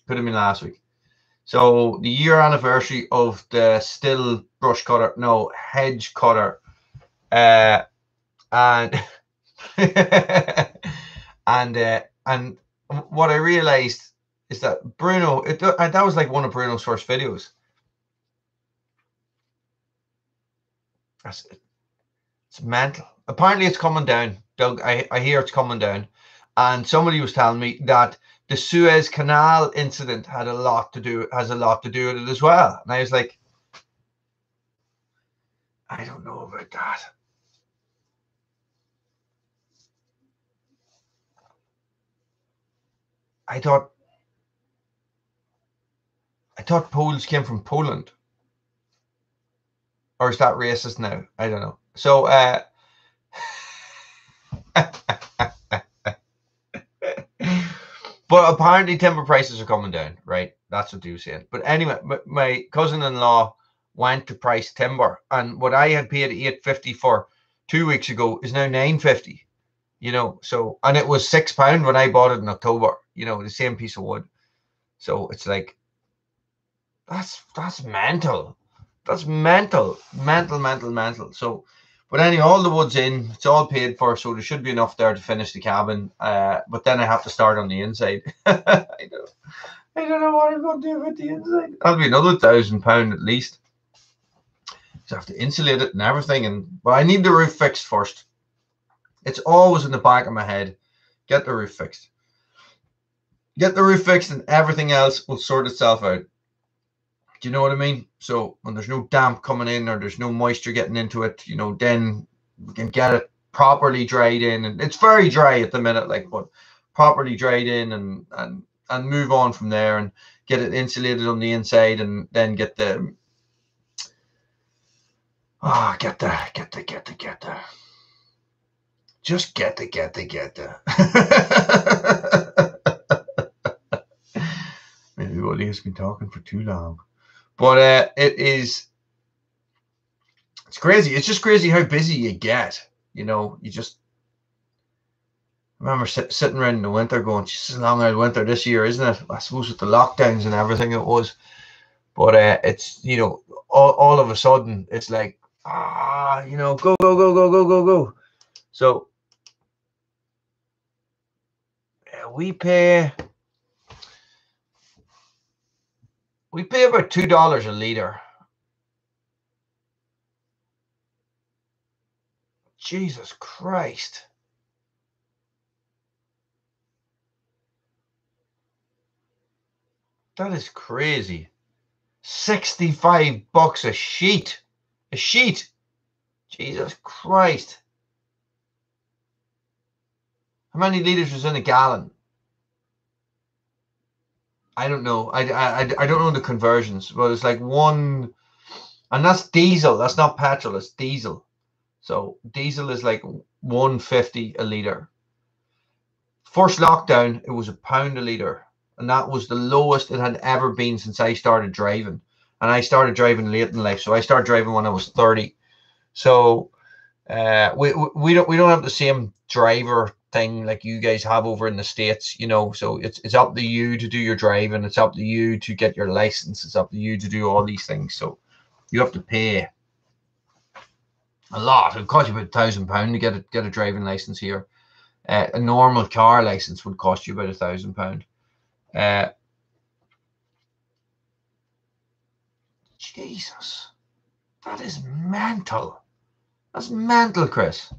Put him in last week. So the year anniversary of the still brush cutter, no, hedge cutter, and and what I realized is that Bruno, that was like one of Bruno's first videos. It's mental. Apparently it's coming down, Doug. I hear it's coming down, and somebody was telling me that the Suez Canal incident has a lot to do with it as well. And I was like, I don't know about that. I thought Poles came from Poland. Or is that racist now? I don't know. So but apparently timber prices are coming down, right? That's what you're saying. But anyway, my cousin-in-law went to price timber, and what I had paid $8.50 for 2 weeks ago is now $9.50. You know, so, and it was £6 when I bought it in October. You know, the same piece of wood. So it's like, that's mental. That's mental. So, but anyway, all the wood's in. It's all paid for, so there should be enough there to finish the cabin. But then I have to start on the inside. I don't know what I'm going to do with the inside. That'll be another £1,000 at least. So I have to insulate it and everything. But I need the roof fixed first. It's always in the back of my head. Get the roof fixed. Get the roof fixed and everything else will sort itself out. Do you know what I mean? So when there's no damp coming in or there's no moisture getting into it, you know, then we can get it properly dried in. And it's very dry at the minute, like, but properly dried in and move on from there and get it insulated on the inside and then get the just get the maybe Woolly has been talking for too long. But it's crazy. It's just crazy how busy you get. You know, you just remember sitting around in the winter going, "Just a long old winter this year, isn't it?" I suppose with the lockdowns and everything it was. But it's, you know, all of a sudden it's like, you know, go. So we pay about $2 a litre. Jesus Christ. That is crazy. $65 a sheet. A sheet. Jesus Christ. How many litres was in a gallon? I don't know. I don't know the conversions, but it's like one, and that's diesel. That's not petrol. It's diesel. So diesel is like $1.50 a litre. First lockdown, it was £1 a litre, and that was the lowest it had ever been since I started driving. And I started driving late in life, so I started driving when I was 30. So we don't have the same driver thing like you guys have over in the States, you know. So it's up to you to do your driving. It's up to you to get your license. It's up to you to do all these things. So you have to pay a lot. It costs you about £1,000 to get a driving license here. A normal car license would cost you about £1,000. Jesus, that is mental. That's mental, Chris.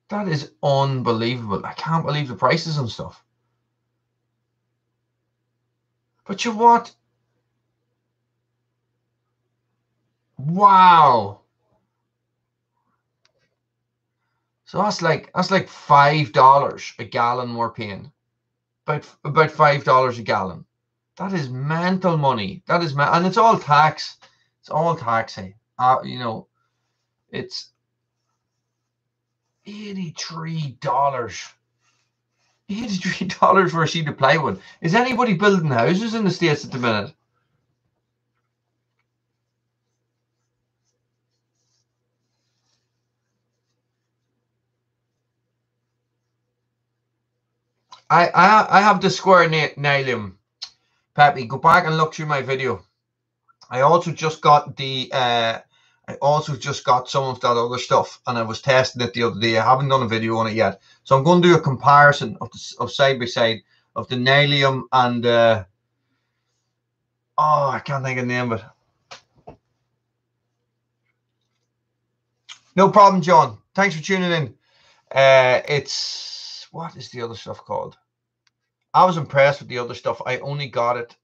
That is unbelievable. I can't believe the prices and stuff. But you what? Wow. So that's like $5 a gallon we're paying. About $5 a gallon. That is mental money. That is and it's all tax. It's all tax. Hey, you know, it's $83. $83 for a sheet of plywood. Is anybody building houses in the States at the minute? I have the square nylon. Pappy, go back and look through my video. I also just got some of that other stuff, and I was testing it the other day. I haven't done a video on it yet, so I'm going to do a comparison of side by side of the nylon and I can't think of the name of it. No problem, John. Thanks for tuning in. It's what is the other stuff called? I was impressed with the other stuff. I only got it.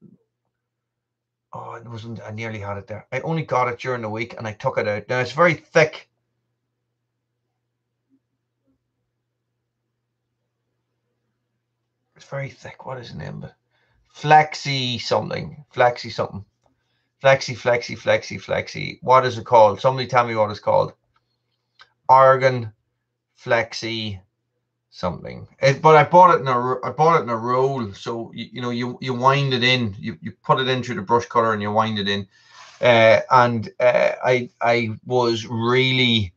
Oh, it wasn't. I nearly had it there. I only got it during the week, and I took it out. Now it's very thick. It's very thick. What is the name of it? Flexi something. Flexi something. Flexi. What is it called? Somebody tell me what it's called. Oregon Flexi something. But I bought it in a roll. So you wind it in. You put it in through the brush cutter and you wind it in. I was really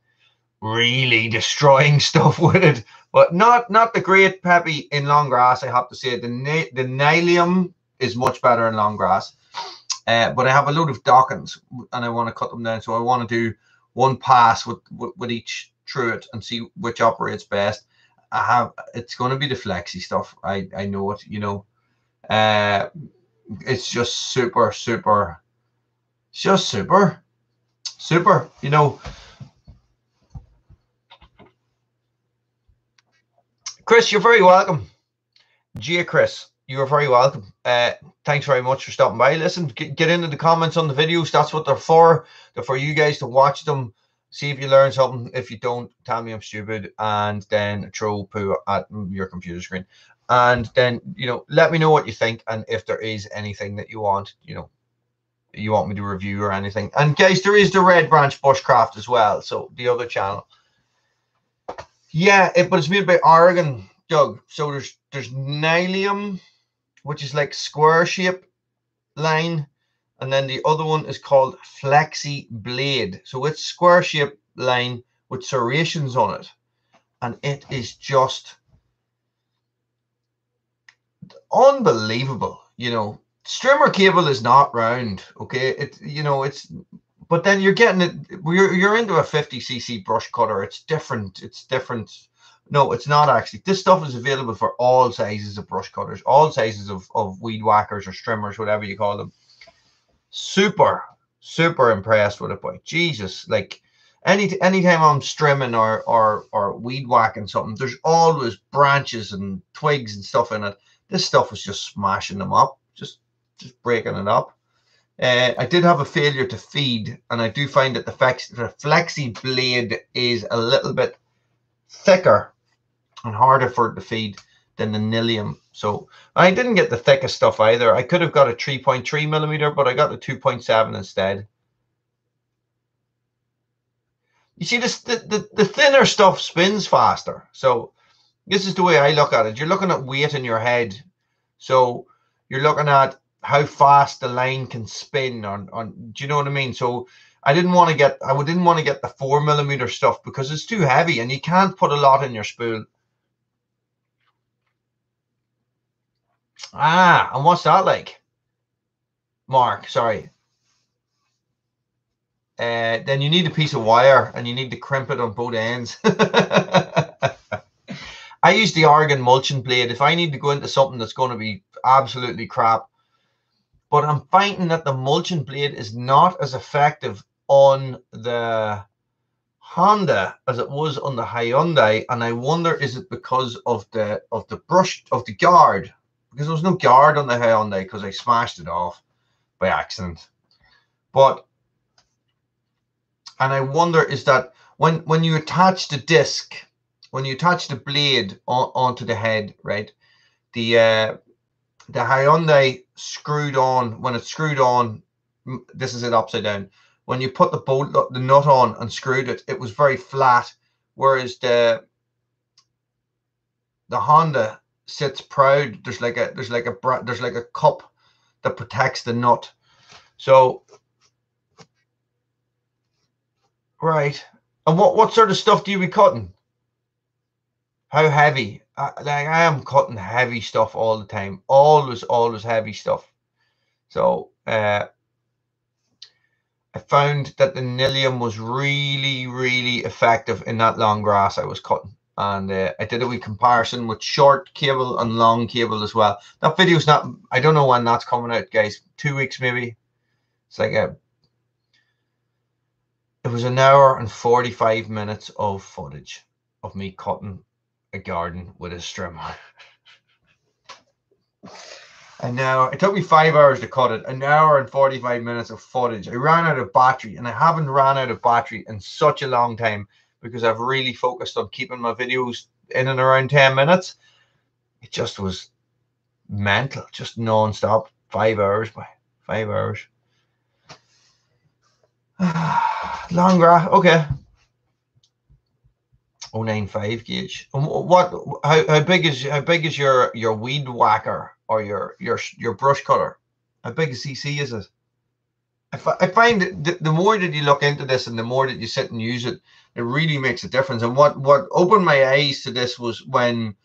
destroying stuff with it, but not the great Peppy in long grass. I have to say the nylon is much better in long grass. But I have a load of dockings and I want to cut them down, so I want to do one pass with each through it and see which operates best. It's going to be the flexi stuff. I know it. It's just super. It's just super. Chris, you're very welcome. Chris, you're very welcome. Thanks very much for stopping by. Listen, get into the comments on the videos. That's what they're for. They're for you guys to watch them, see if you learn something. If you don't, tell me I'm stupid, and then throw poo at your computer screen. And then, let me know what you think, and if there is anything that you want, you want me to review or anything. And guys, there is the Red Branch Bushcraft as well, so the other channel. Yeah, but it's made by Oregon, Doug. So there's nylon, which is like square shape line, and then the other one is called Flexi Blade. So it's square shape line with serrations on it, and it is just unbelievable. Strimmer cable is not round, okay? It's but then you're getting it. You're into a 50cc brush cutter. It's different. No, it's not actually. This stuff is available for all sizes of brush cutters, all sizes of weed whackers or strimmers, whatever you call them. Super impressed with it, boy. Jesus, like anytime I'm strimming or weed whacking something, there's always branches and twigs and stuff in it. This stuff is just smashing them up, just breaking it up. I did have a failure to feed, and I do find that the Flexi Blade is a little bit thicker and harder for it to feed than the nylon. So I didn't get the thickest stuff either. I could have got a 3.3 millimeter, but I got the 2.7 instead. You see, the thinner stuff spins faster. So this is the way I look at it. You're looking at weight in your head. So you're looking at how fast the line can spin on do you know what I mean? So I didn't want to get the 4 millimeter stuff because it's too heavy and you can't put a lot in your spool. And what's that like? Mark, sorry. then you need a piece of wire and you need to crimp it on both ends. I use the Oregon mulching blade if I need to go into something that's going to be absolutely crap. But I'm finding that the mulching blade is not as effective on the Honda as it was on the Hyundai, and I wonder, is it because of the brush of the guard? Because there was no guard on the Hyundai because I smashed it off by accident. But and I wonder, is that when you attach the disc, when you attach the blade onto the head, right? The Hyundai screwed on, when it's screwed on, this is it upside down. When you put the nut on and screwed it, it was very flat, whereas the Honda sits proud. There's like a cup that protects the nut. So right. And what sort of stuff do you be cutting? How heavy? Like I am cutting heavy stuff all the time. Always heavy stuff. So I found that the Nilium was really effective in that long grass I was cutting. And I did a wee comparison with short cable and long cable as well. That video's not, I don't know when that's coming out, guys. 2 weeks maybe. It's like it was an hour and 45 minutes of footage of me cutting a garden with a strimmer. And now it took me 5 hours to cut it. An hour and 45 minutes of footage. I ran out of battery, and I haven't ran out of battery in such a long time because I've really focused on keeping my videos in and around 10 minutes. It just was mental, just non-stop. 5 hours by 5 hours. Long grass, okay. 0.95 gauge. And how big is your weed whacker or your brush cutter? How big a CC is it? I find that the more that you look into this and the more that you sit and use it, it really makes a difference. And what opened my eyes to this was when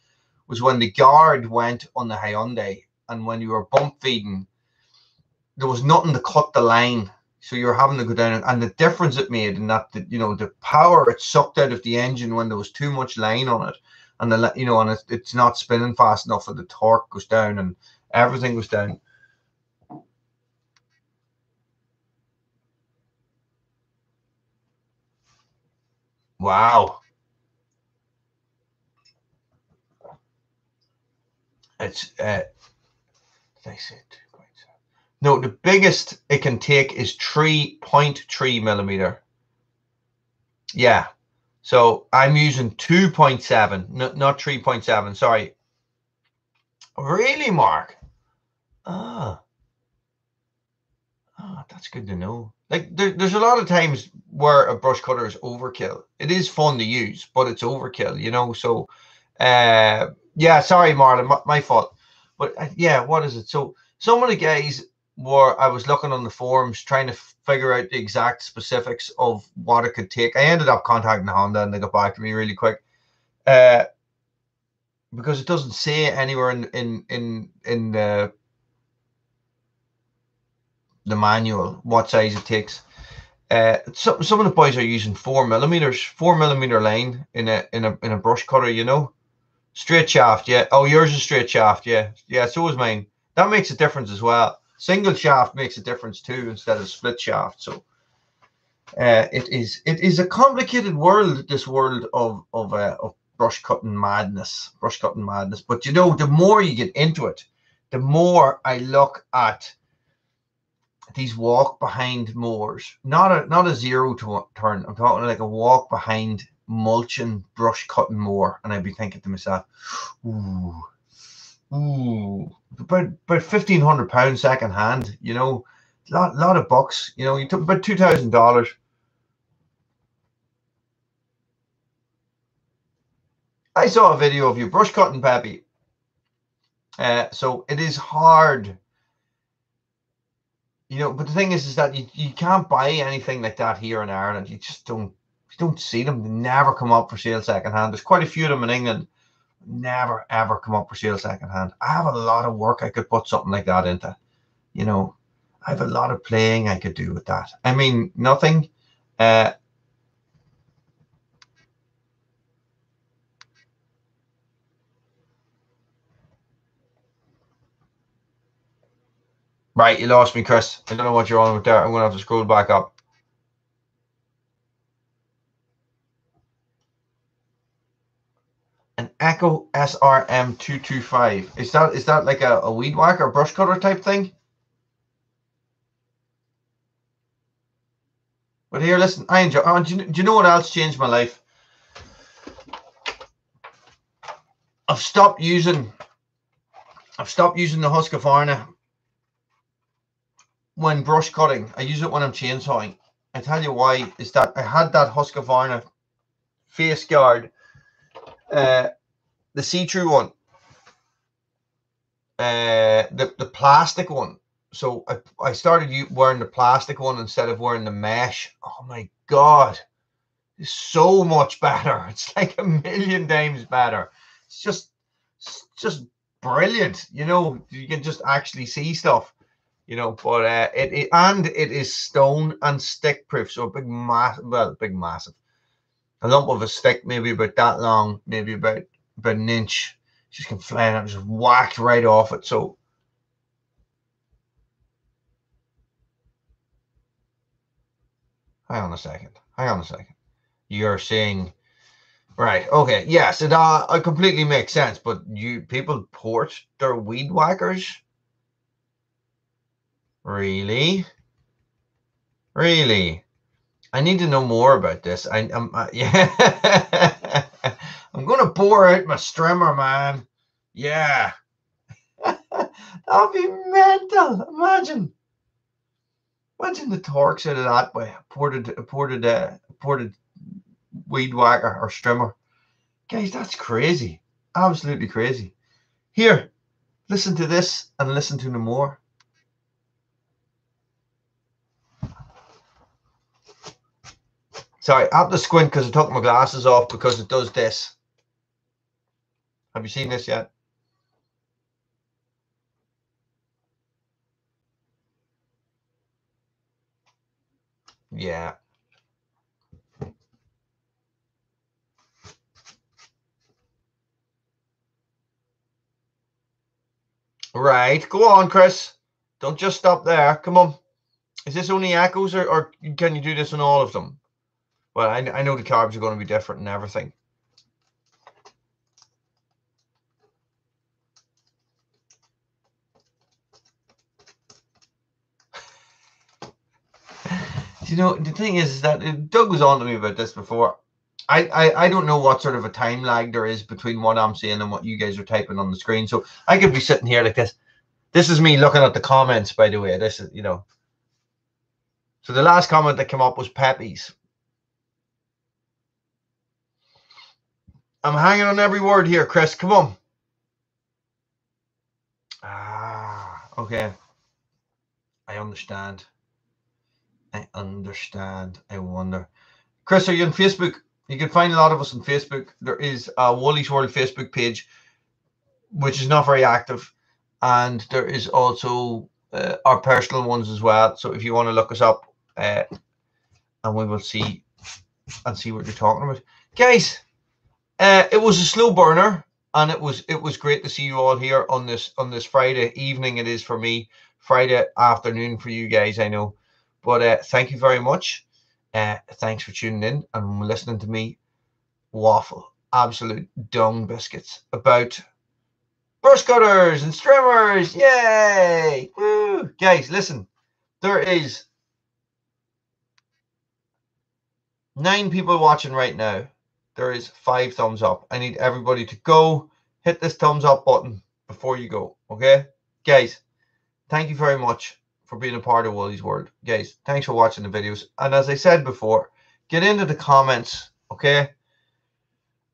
the guard went on the Hyundai, and when you were bump feeding, there was nothing to cut the line. So you're having to go down, and the difference it made in that, the power it sucked out of the engine when there was too much line on it, and and it's not spinning fast enough, and the torque goes down, and everything goes down. Wow, it's did I say 2.7? No, the biggest it can take is 3.3 millimeter. Yeah. So I'm using 2.7, not 3.7. Sorry. Really, Mark? That's good to know. Like there's a lot of times where a brush cutter is overkill. It is fun to use, but it's overkill, So, yeah, sorry, Marlon, my fault. But yeah, what is it? So some of the guys I was looking on the forums trying to figure out the exact specifics of what it could take. I ended up contacting Honda, and they got back to me really quick. Because it doesn't say anywhere in the manual what size it takes. Some of the boys are using 4 millimeter line in a brush cutter, straight shaft. Yeah. Oh, yours is straight shaft. Yeah. So is mine. That makes a difference as well. Single shaft makes a difference too instead of split shaft. So it is a complicated world, this world of brush cutting madness. But the more you get into it, the more I look at these walk behind mowers, not a zero to turn. I'm talking like a walk behind mulching brush cutting mower, and I'd be thinking to myself, ooh, about £1,500 second hand, lot of bucks, you took about $2,000. I saw a video of you brush cutting, Peppy. So it is hard. But the thing is that you can't buy anything like that here in Ireland. You just don't see them. They never come up for sale secondhand. There's quite a few of them in England. Never ever come up for sale secondhand. I have a lot of work I could put something like that into. I have a lot of playing I could do with that. I mean, nothing Right, you lost me, Chris. I don't know what you're on with there. I'm going to have to scroll back up. An Echo SRM225. Is that like a weed whacker, brush cutter type thing? But here, listen, I enjoy. Oh, do you know what else changed my life? I've stopped using the Husqvarna when brush cutting. I use it when I'm chainsawing. I tell you why is that I had that Husqvarna face guard, the see-through one, the plastic one. So I started wearing the plastic one instead of wearing the mesh. Oh my God, it's so much better. It's like a million times better. It's just brilliant. You know, you can just actually see stuff. You know, but it is stone and stick proof. So a big massive. A lump of a stick, maybe about that long, maybe about an inch, just can fly out, just whacked right off it. So hang on a second. You're saying, right? Okay, yes, it completely makes sense. But people port their weed whackers, really? I need to know more about this. Yeah. I'm gonna bore out my strimmer, man. Yeah. That'll be mental. Imagine the torques out of that by ported weed whacker or strimmer. Guys, that's crazy. Absolutely crazy. Here, listen to this and listen to no more. Sorry, I have to squint because I took my glasses off because it does this. Have you seen this yet? Yeah. Right. Go on, Chris. Don't just stop there. Come on. Is this only echoes or can you do this on all of them? Well, I know the carbs are going to be different and everything. You know, the thing is that Doug was on to me about this before. I don't know what sort of a time lag there is between what I'm saying and what you guys are typing on the screen. So I could be sitting here like this. This is me looking at the comments, by the way. This is, you know. So the last comment that came up was Pepe's. I'm hanging on every word here, Chris. Come on. Ah, okay. I understand. I wonder. Chris, are you on Facebook? You can find a lot of us on Facebook. There is a Woolys World Facebook page, which is not very active. And there is also our personal ones as well. So if you want to look us up, and we will see what you're talking about. Guys, it was a slow burner, and it was great to see you all here on this Friday evening. It is for me, Friday afternoon for you guys, I know. But thank you very much. Thanks for tuning in and listening to me waffle absolute dung biscuits about brush cutters and strimmers. Yay! Woo! Guys, listen, there is 9 people watching right now. There is 5 thumbs up. I need everybody to go hit this thumbs up button before you go. Okay, guys, thank you very much for being a part of Woolys World. Guys, thanks for watching the videos. And as I said before, get into the comments. Okay,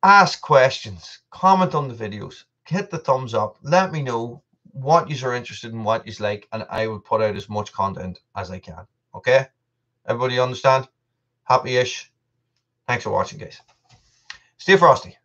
ask questions, comment on the videos, hit the thumbs up, let me know what you are interested in, what you like, and I will put out as much content as I can. Okay, everybody understand? Happy-ish. Thanks for watching, guys. Stay frosty.